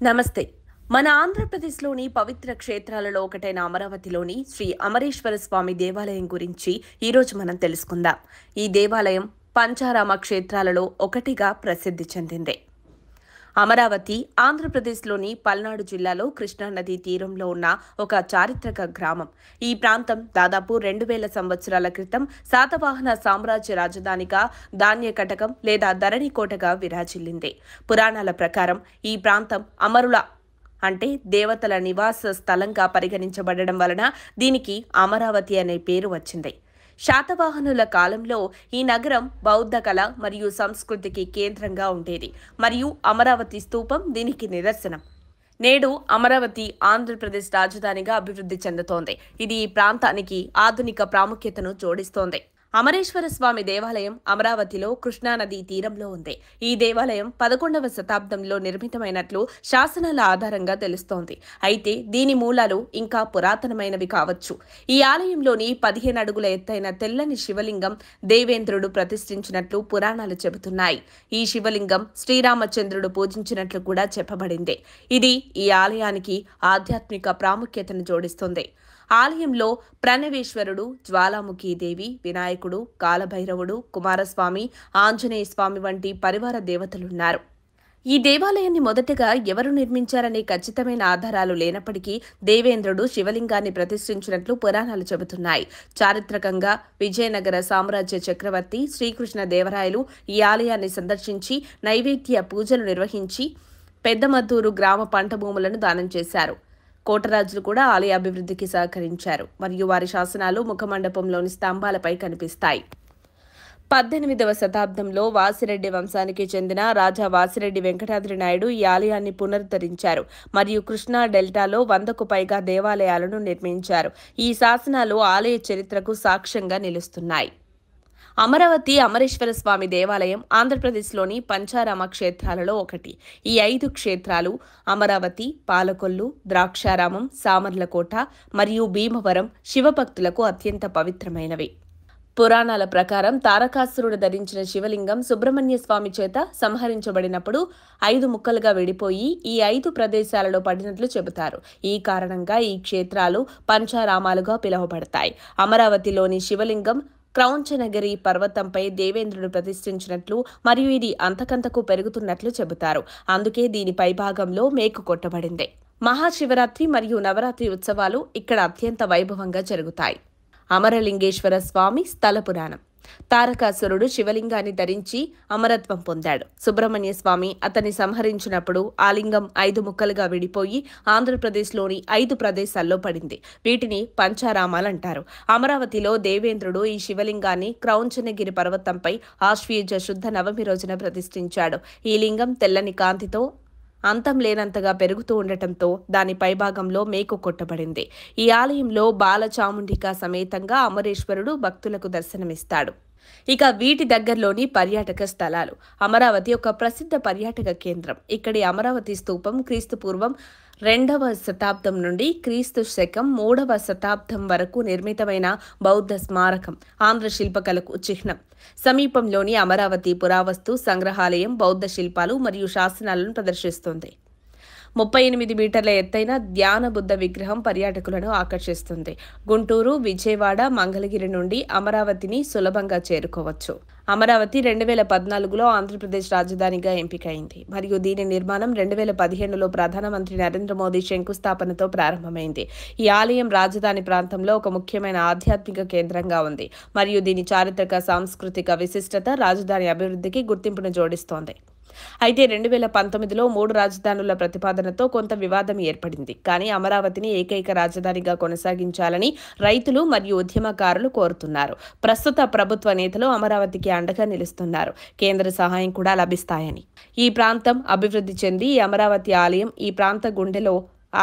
నమస్తే. మన ఆంధ్రప్రదేశ్‌లోని పవిత్ర క్షేత్రాలలో ఒకటైన అమరావతిలోని శ్రీ అమరేశ్వర స్వామి దేవాలయం గురించి ఈరోజు మనం తెలుసుకుందాం. ఈ దేవాలయం పంచారామ క్షేత్రాలలో ఒకటిగా ప్రసిద్ధి చెందింది. అమరావతి ఆంధ్రప్రదేశ్‌లోని పల్నాడు జిల్లాలో కృష్ణానది తీరంలో ఉన్న ఒక చారిత్రక గ్రామం. ఈ ప్రాంతం దాదాపు 2000 సంవత్సరాల క్రితం శాతవాహన సామ్రాజ్య రాజధానిగా ధాన్యకటకం లేదా ధరణికోటగా విరాజిల్లింది. పురాణాల ప్రకారం ఈ ప్రాంతం అమరుల అంటే దేవతల నివాస స్థలంగా పరిగణించబడడం వలన దీనికి అమరావతి అనే పేరు వచ్చింది. శాతవాహనుల కాలంలో ఈ నగరం బౌద్ధ కళ మరియు సంస్కృతికి కేంద్రంగా ఉండేది మరియు అమరావతి స్తూపం దీనికి నిదర్శనం. నేడు అమరావతి ఆంధ్రప్రదేశ్ రాజధానిగా అభివృద్ధి చెందుతోంది. ఇది ఈ ప్రాంతానికి ఆధునిక ప్రాముఖ్యతను జోడిస్తోంది. అమరేశ్వర స్వామి దేవాలయం అమరావతిలో కృష్ణానది తీరంలో ఉంది. ఈ దేవాలయం 11వ శతాబ్దంలో నిర్మితమైనట్లు శాసనాల ఆధారంగా తెలుస్తోంది. అయితే దీని మూలాలు ఇంకా పురాతనమైనవి కావచ్చు. ఈ ఆలయంలోని 15 అడుగుల ఎత్తైన తెల్లని శివలింగం దేవేంద్రుడు ప్రతిష్ఠించినట్లు పురాణాలు చెబుతున్నాయి. ఈ శివలింగం శ్రీరామచంద్రుడు పూజించినట్లు కూడా చెప్పబడింది. ఇది ఈ ఆలయానికి ఆధ్యాత్మిక ప్రాముఖ్యతను జోడిస్తుంది. ఆలయంలో ప్రణవేశ్వరుడు, జ్వాలాముఖీదేవి, వినాయకుడు, కాలభైరవుడు, కుమారస్వామి, ఆంజనేయ స్వామి వంటి పరివార దేవతలున్నారు. ఈ దేవాలయాన్ని మొదటగా ఎవరు నిర్మించారనే ఖచ్చితమైన ఆధారాలు లేనప్పటికీ దేవేంద్రుడు శివలింగాన్ని ప్రతిష్ఠించినట్లు పురాణాలు చెబుతున్నాయి. చారిత్రకంగా విజయనగర సామ్రాజ్య చక్రవర్తి శ్రీకృష్ణదేవరాయలు ఈ ఆలయాన్ని సందర్శించి నైవేద్య పూజలు నిర్వహించి పెద్దమద్దూరు గ్రామ పంట భూములను దానం చేశారు. కోటరాజులు కూడా ఆలయ అభివృద్ధికి సహకరించారు మరియు వారి శాసనాలు ముఖమండపంలోని స్తంభాలపై కనిపిస్తాయి. 18వ శతాబ్దంలో వాసిరెడ్డి వంశానికి చెందిన రాజా వాసిరెడ్డి వెంకటాద్రి నాయుడు ఈ ఆలయాన్ని పునరుద్ధరించారు మరియు కృష్ణా డెల్టాలో 100కు పైగా దేవాలయాలను నిర్మించారు. ఈ శాసనాలు ఆలయ చరిత్రకు సాక్ష్యంగా నిలుస్తున్నాయి. అమరావతి అమరేశ్వర స్వామి దేవాలయం ఆంధ్రప్రదేశ్లోని పంచారామ క్షేత్రాలలో ఒకటి. ఈ 5 క్షేత్రాలు అమరావతి, పాలకొల్లు, ద్రాక్షారామం, సామర్లకోట మరియు భీమవరం శివభక్తులకు అత్యంత పవిత్రమైనవి. పురాణాల ప్రకారం తారకాసురుడు ధరించిన శివలింగం సుబ్రహ్మణ్య స్వామి చేత సంహరించబడినప్పుడు 5 ముక్కలుగా విడిపోయి ఈ 5 ప్రదేశాలలో పడినట్లు చెబుతారు. ఈ కారణంగా ఈ క్షేత్రాలు పంచారామాలుగా పిలువబడతాయి. అమరావతిలోని శివలింగం క్రౌంచనగిరి పర్వతంపై దేవేంద్రుడు ప్రతిష్ఠించినట్లు మరియు ఇది అంతకంతకు పెరుగుతున్నట్లు చెబుతారు. అందుకే దీని పైభాగంలో మేకు కొట్టబడింది. మహాశివరాత్రి మరియు నవరాత్రి ఉత్సవాలు ఇక్కడ అత్యంత వైభవంగా జరుగుతాయి. అమరలింగేశ్వర స్వామి స్థల పురాణం. తారకాసురుడు శివలింగాన్ని ధరించి అమరత్వం పొందాడు. సుబ్రహ్మణ్య స్వామి అతన్ని సంహరించినప్పుడు ఆ లింగం 5 ముక్కలుగా విడిపోయి ఆంధ్రప్రదేశ్లోని 5 ప్రదేశాల్లో పడింది. వీటిని పంచారామాలంటారు. అమరావతిలో దేవేంద్రుడు ఈ శివలింగాన్ని క్రౌంచనగిరి పర్వతంపై ఆశ్వయుజ శుద్ధ నవమి రోజున ప్రతిష్ఠించాడు. ఈ లింగం తెల్లని కాంతితో అంతం లేనంతగా పెరుగుతూ ఉండటంతో దాని పైభాగంలో మేకు కొట్టబడింది. ఈ ఆలయంలో బాలచాముండిక సమేతంగా అమరేశ్వరుడు భక్తులకు దర్శనమిస్తాడు. ఇక వీటి దగ్గరలోని పర్యాటక స్థలాలు. అమరావతి ఒక ప్రసిద్ధ పర్యాటక కేంద్రం. ఇక్కడి అమరావతి స్తూపం క్రీస్తుపూర్వం 2వ శతాబ్దం నుండి క్రీస్తు శకం 3వ శతాబ్దం వరకు నిర్మితమైన బౌద్ధ స్మారకం, ఆంధ్ర శిల్పకళకు చిహ్నం. సమీపంలోని అమరావతి పురావస్తు సంగ్రహాలయం బౌద్ధ శిల్పాలు మరియు శాసనాలను ప్రదర్శిస్తుంది. 38 మీటర్ల ఎత్తైన ధ్యాన బుద్ధ విగ్రహం పర్యాటకులను ఆకర్షిస్తుంది. గుంటూరు, విజయవాడ, మంగళగిరి నుండి అమరావతిని సులభంగా చేరుకోవచ్చు. అమరావతి 2014లో ఆంధ్రప్రదేశ్ రాజధానిగా ఎంపికైంది మరియు దీని నిర్మాణం 2015లో ప్రధానమంత్రి నరేంద్ర మోదీ శంకుస్థాపనతో ప్రారంభమైంది. ఈ ఆలయం రాజధాని ప్రాంతంలో ఒక ముఖ్యమైన ఆధ్యాత్మిక కేంద్రంగా ఉంది మరియు దీని చారిత్రక సాంస్కృతిక విశిష్టత రాజధాని అభివృద్ధికి గుర్తింపును జోడిస్తోంది. అయితే 2019లో 3 రాజధానుల ప్రతిపాదనతో కొంత వివాదం ఏర్పడింది. కానీ అమరావతిని ఏకైక రాజధానిగా కొనసాగించాలని రైతులు మరియు ఉద్యమకారులు కోరుతున్నారు. ప్రస్తుత ప్రభుత్వ నేతలు అమరావతికి అండగా నిలుస్తున్నారు. కేంద్ర సహాయం కూడా లభిస్తాయని. ఈ ప్రాంతం అభివృద్ధి చెంది ఈ అమరావతి ఆలయం ఈ ప్రాంత గుండెలో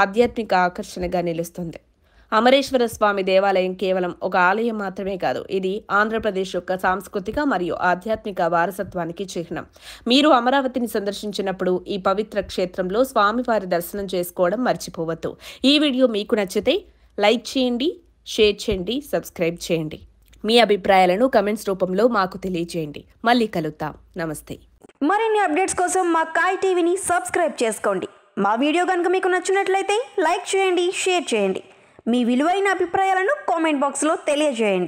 ఆధ్యాత్మిక ఆకర్షణగా నిలుస్తుంది. అమరేశ్వర స్వామి దేవాలయం కేవలం ఒక ఆలయం మాత్రమే కాదు, ఇది ఆంధ్రప్రదేశ్ యొక్క సాంస్కృతిక మరియు ఆధ్యాత్మిక వారసత్వానికి చిహ్నం. మీరు అమరావతిని సందర్శించినప్పుడు ఈ పవిత్ర క్షేత్రంలో స్వామివారి దర్శనం చేసుకోవడం మర్చిపోవద్దు. ఈ వీడియో మీకు నచ్చితే లైక్ చేయండి, షేర్ చేయండి, సబ్స్క్రైబ్ చేయండి. మీ అభిప్రాయాలను కమెంట్స్ రూపంలో మాకు తెలియజేయండి. మళ్ళీ కలుద్దాం. నమస్తే. మరిన్ని అప్డేట్స్ కోసం మా కాయ్ టీవీని సబ్స్క్రైబ్ చేసుకోండి. మా వీడియో కనుక మీకు నచ్చినట్లయితే లైక్ చేయండి, షేర్ చేయండి. మీ విలువైన అభిప్రాయాలను కామెంట్ బాక్స్లో తెలియజేయండి.